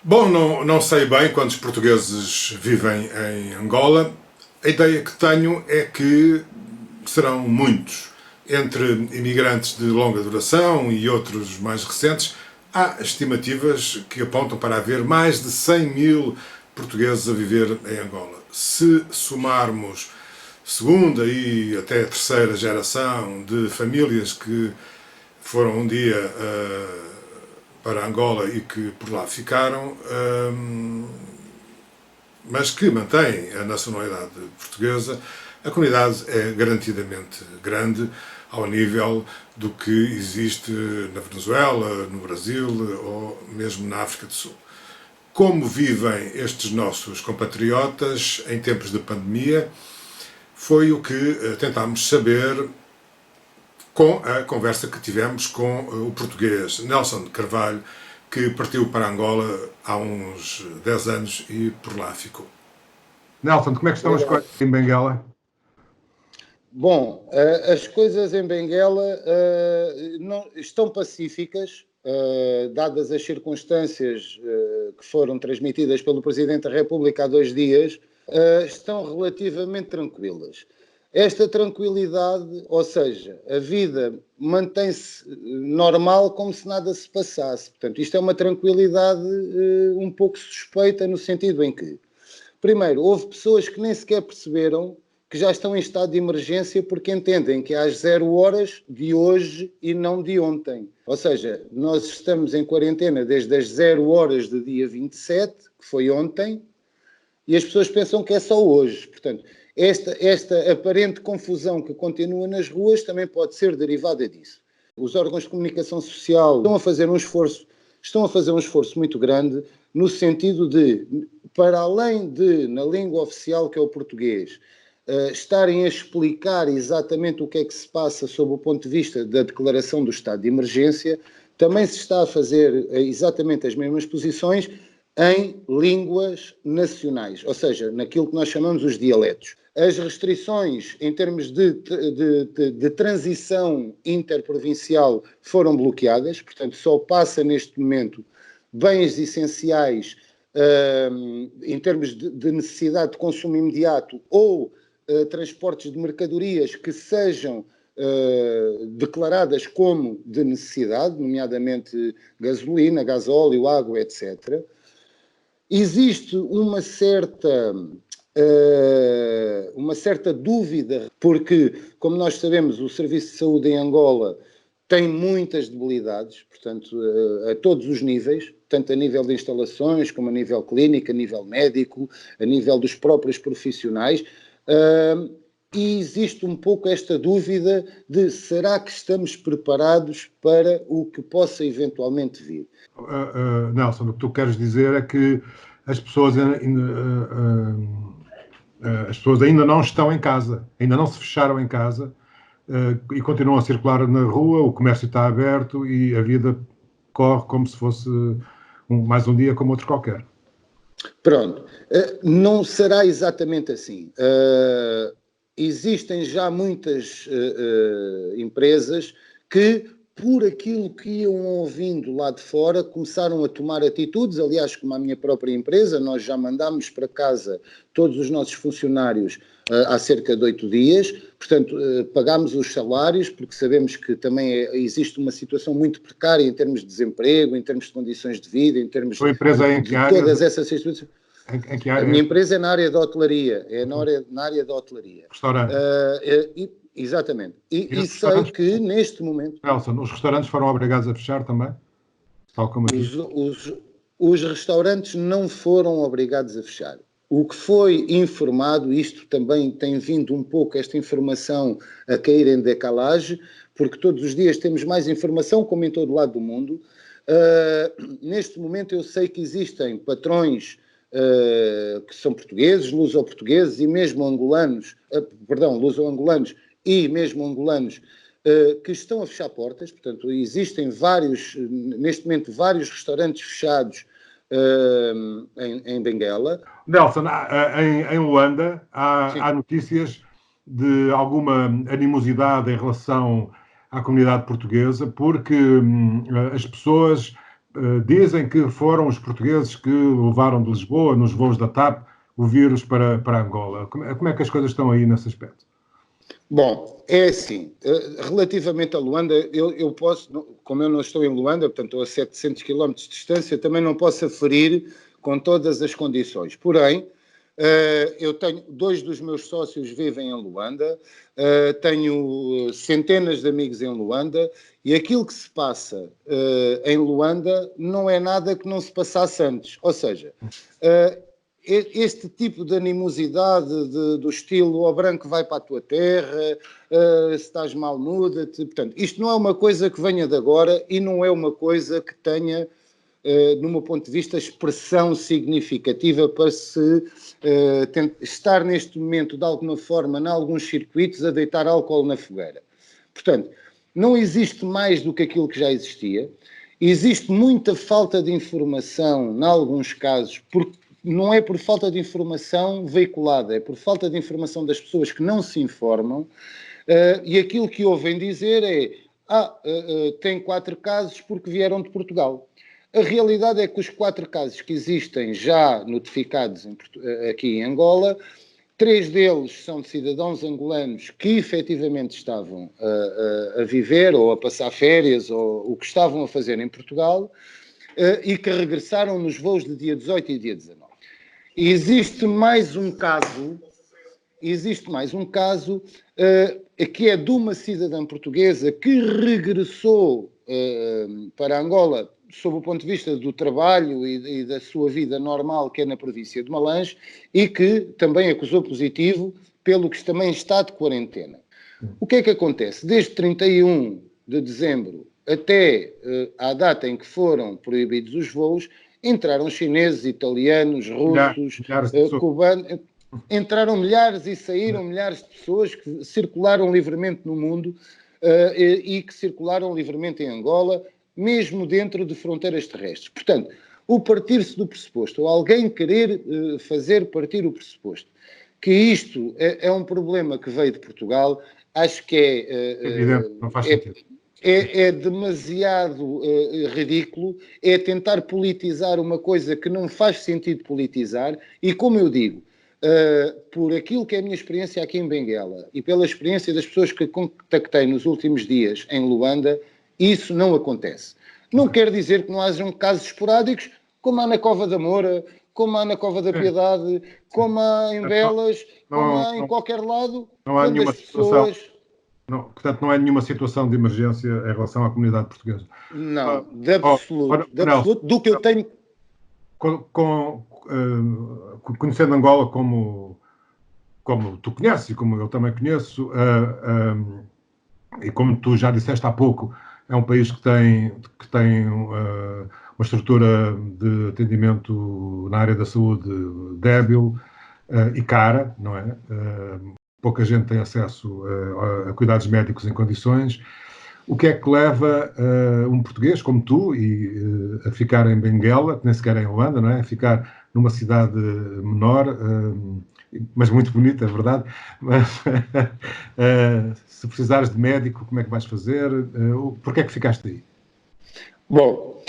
Bom, não sei bem quantos portugueses vivem em Angola. A ideia que tenho é que serão muitos. Entre imigrantes de longa duração e outros mais recentes, há estimativas que apontam para haver mais de 100 mil portugueses a viver em Angola. Se somarmos segunda e até terceira geração de famílias que foram um dia para Angola e que por lá ficaram, mas que mantêm a nacionalidade portuguesa, a comunidade é garantidamente grande ao nível do que existe na Venezuela, no Brasil ou mesmo na África do Sul. Como vivem estes nossos compatriotas em tempos de pandemia, foi o que tentámos saber com a conversa que tivemos com o português Nelson de Carvalho, que partiu para Angola há uns 10 anos e por lá ficou. Nelson, como é que estão as coisas em Benguela? Bom, as coisas em Benguela não, estão pacíficas, dadas as circunstâncias que foram transmitidas pelo Presidente da República há 2 dias, estão relativamente tranquilas. Esta tranquilidade, ou seja, a vida mantém-se normal como se nada se passasse. Portanto, isto é uma tranquilidade um pouco suspeita no sentido em que, primeiro, houve pessoas que nem sequer perceberam que já estão em estado de emergência porque entendem que é às 0 horas de hoje e não de ontem. Ou seja, nós estamos em quarentena desde as 0 horas do dia 27, que foi ontem, e as pessoas pensam que é só hoje. Portanto, esta aparente confusão que continua nas ruas também pode ser derivada disso. Os órgãos de comunicação social estão a fazer um esforço muito grande no sentido de, para além de, na língua oficial que é o português, estarem a explicar exatamente o que é que se passa sob o ponto de vista da declaração do estado de emergência, também se está a fazer exatamente as mesmas posições em línguas nacionais, ou seja, naquilo que nós chamamos os dialetos. As restrições em termos de transição interprovincial foram bloqueadas, portanto só passa neste momento bens essenciais em termos de necessidade de consumo imediato ou transportes de mercadorias que sejam declaradas como de necessidade, nomeadamente gasolina, gasóleo, água, etc. Existe uma certa dúvida, porque, como nós sabemos, o Serviço de Saúde em Angola tem muitas debilidades, portanto, a todos os níveis, tanto a nível de instalações, como a nível clínico, a nível médico, a nível dos próprios profissionais, e existe um pouco esta dúvida de será que estamos preparados para o que possa eventualmente vir? Nelson, o que tu queres dizer é que as pessoas ainda não estão em casa, ainda não se fecharam em casa e continuam a circular na rua, o comércio está aberto e a vida corre como se fosse mais um dia como outro qualquer. Pronto, não será exatamente assim. Existem já muitas empresas que, por aquilo que iam ouvindo lá de fora, começaram a tomar atitudes. Aliás, como a minha própria empresa, nós já mandámos para casa todos os nossos funcionários há cerca de 8 dias. Portanto, pagámos os salários, porque sabemos que também existe uma situação muito precária em termos de desemprego, em termos de condições de vida, em termos de todas essas situações. Em que área? A minha empresa é na área da hotelaria, na área da hotelaria. Restaurante. Exatamente. E sei que neste momento... Nelson, os restaurantes foram obrigados a fechar também? Tal como aqui? Os restaurantes não foram obrigados a fechar. O que foi informado, isto também tem vindo um pouco, esta informação a cair em decalagem, porque todos os dias temos mais informação, como em todo lado do mundo. Neste momento eu sei que existem patrões que são portugueses, luso-portugueses e mesmo angolanos, luso-angolanos e mesmo angolanos, que estão a fechar portas. Portanto, existem neste momento, vários restaurantes fechados em Benguela. Nelson, em Luanda há notícias de alguma animosidade em relação à comunidade portuguesa, porque as pessoas dizem que foram os portugueses que levaram de Lisboa, nos voos da TAP, o vírus para Angola. Como é que as coisas estão aí nesse aspecto? Bom, é assim, relativamente a Luanda, eu posso, como eu não estou em Luanda, portanto estou a 700 km de distância, também não posso aferir com todas as condições. Porém, eu tenho, 2 dos meus sócios vivem em Luanda, tenho centenas de amigos em Luanda, e aquilo que se passa em Luanda não é nada que não se passasse antes. Ou seja, este tipo de animosidade do estilo o branco vai para a tua terra, se estás mal muda-te, portanto, isto não é uma coisa que venha de agora e não é uma coisa que tenha, no meu ponto de vista, expressão significativa para se estar neste momento, de alguma forma, em alguns circuitos, a deitar álcool na fogueira. Portanto, não existe mais do que aquilo que já existia, existe muita falta de informação, em alguns casos, porque não é por falta de informação veiculada, é por falta de informação das pessoas que não se informam, e aquilo que ouvem dizer é tem 4 casos porque vieram de Portugal. A realidade é que os 4 casos que existem já notificados aqui em Angola, 3 deles são de cidadãos angolanos que efetivamente estavam a viver ou a passar férias ou o que estavam a fazer em Portugal, e que regressaram nos voos de dia 18 e dia 19. Existe mais um caso que é de uma cidadã portuguesa que regressou para Angola sob o ponto de vista do trabalho e da sua vida normal, que é na província de Malange, e que também acusou positivo, pelo que também está de quarentena. O que é que acontece? Desde 31 de dezembro até à data em que foram proibidos os voos, entraram chineses, italianos, russos, cubanos, entraram milhares e saíram milhares de pessoas que circularam livremente no mundo e que circularam livremente em Angola, mesmo dentro de fronteiras terrestres. Portanto, o partir-se do pressuposto, ou alguém querer fazer partir o pressuposto, que isto é um problema que veio de Portugal, acho que evidente, não faz sentido. É demasiado ridículo, é tentar politizar uma coisa que não faz sentido politizar, e como eu digo, por aquilo que é a minha experiência aqui em Benguela e pela experiência das pessoas que contactei nos últimos dias em Luanda, isso não acontece. Não quer dizer que não hajam casos esporádicos, como há na Cova da Moura, como há na Cova da Piedade, como há em Belas, como há em qualquer lado, não há nenhuma situação. Portanto, não é nenhuma situação de emergência em relação à comunidade portuguesa. Não, de absoluto, do que eu tenho. Conhecendo Angola como tu conheces e como eu também conheço, e como tu já disseste há pouco, é um país que tem uma estrutura de atendimento na área da saúde débil e cara, não é? Pouca gente tem acesso a cuidados médicos em condições. O que é que leva um português como tu a ficar em Benguela, que nem sequer é em Luanda, não é? A ficar numa cidade menor, mas muito bonita, é verdade. Mas, se precisares de médico, como é que vais fazer? Porquê é que ficaste aí? Bom,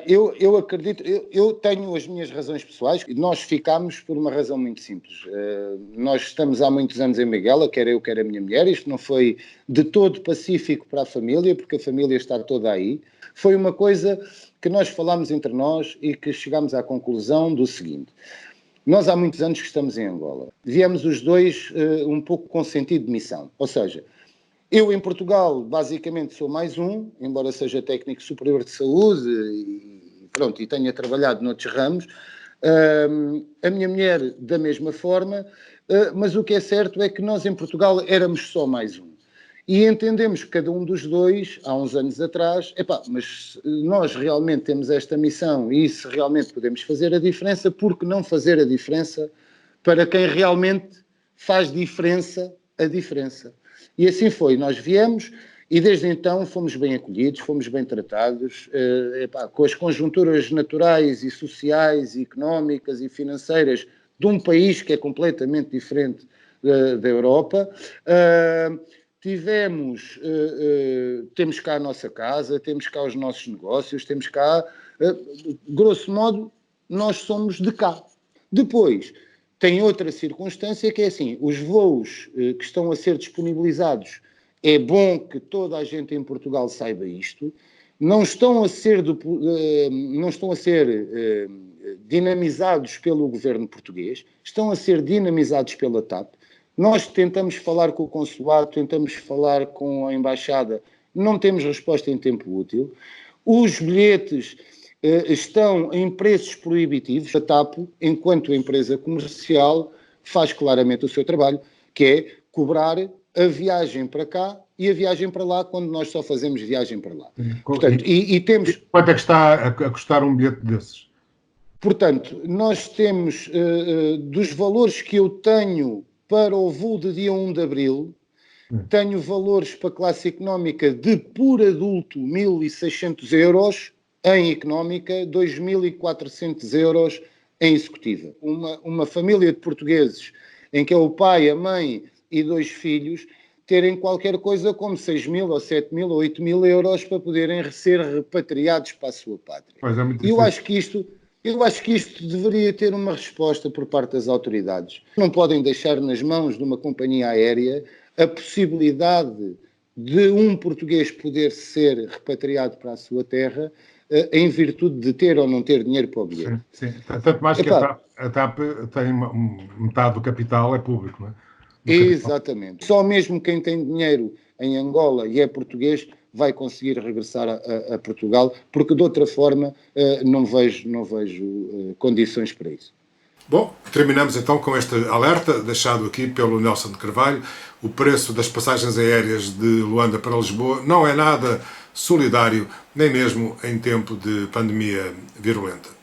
eu acredito, eu tenho as minhas razões pessoais. Nós ficámos por uma razão muito simples. Nós estamos há muitos anos em Benguela, quer eu, quer a minha mulher. Isto não foi de todo pacífico para a família, porque a família está toda aí. Foi uma coisa que nós falámos entre nós e que chegámos à conclusão do seguinte: nós há muitos anos que estamos em Angola. Viemos os dois um pouco com sentido de missão. Ou seja, eu em Portugal basicamente sou mais um, embora seja técnico superior de saúde e tenha trabalhado noutros ramos. A minha mulher da mesma forma, mas o que é certo é que nós em Portugal éramos só mais um. E entendemos que cada um dos dois, há uns anos atrás, mas nós realmente temos esta missão e se realmente podemos fazer a diferença, por que não fazer a diferença para quem realmente faz a diferença? E assim foi, nós viemos e desde então fomos bem acolhidos, fomos bem tratados, com as conjunturas naturais e sociais e económicas e financeiras de um país que é completamente diferente da Europa. Temos cá a nossa casa, temos cá os nossos negócios, temos cá Grosso modo, nós somos de cá. Depois, tem outra circunstância que é assim, os voos que estão a ser disponibilizados, é bom que toda a gente em Portugal saiba isto, não estão a ser dinamizados pelo governo português, estão a ser dinamizados pela TAP. Nós tentamos falar com o consulado, tentamos falar com a embaixada, não temos resposta em tempo útil. Os bilhetes estão em preços proibitivos. A TAP, enquanto empresa comercial, faz claramente o seu trabalho, que é cobrar a viagem para cá e a viagem para lá, quando nós só fazemos viagem para lá. Portanto, e temos... Quanto é que está a custar um bilhete desses? Portanto, nós temos, dos valores que eu tenho para o voo de dia 1 de Abril, tenho valores para classe económica de por adulto 1.600 euros, em económica 2.400 euros em executiva. Uma família de portugueses em que é o pai, a mãe e 2 filhos, terem qualquer coisa como 6.000 ou 7.000 ou 8.000 euros para poderem ser repatriados para a sua pátria. Pois é, muito Eu acho que isto deveria ter uma resposta por parte das autoridades. Não podem deixar nas mãos de uma companhia aérea a possibilidade de um português poder ser repatriado para a sua terra em virtude de ter ou não ter dinheiro para o bilhete. Sim. Tanto mais que a TAP tem metade do capital é público, não é? Exatamente. Só mesmo quem tem dinheiro em Angola e é português vai conseguir regressar a Portugal, porque de outra forma não vejo condições para isso. Bom, terminamos então com este alerta deixado aqui pelo Nelson de Carvalho. O preço das passagens aéreas de Luanda para Lisboa não é nada solidário, nem mesmo em tempo de pandemia virulenta.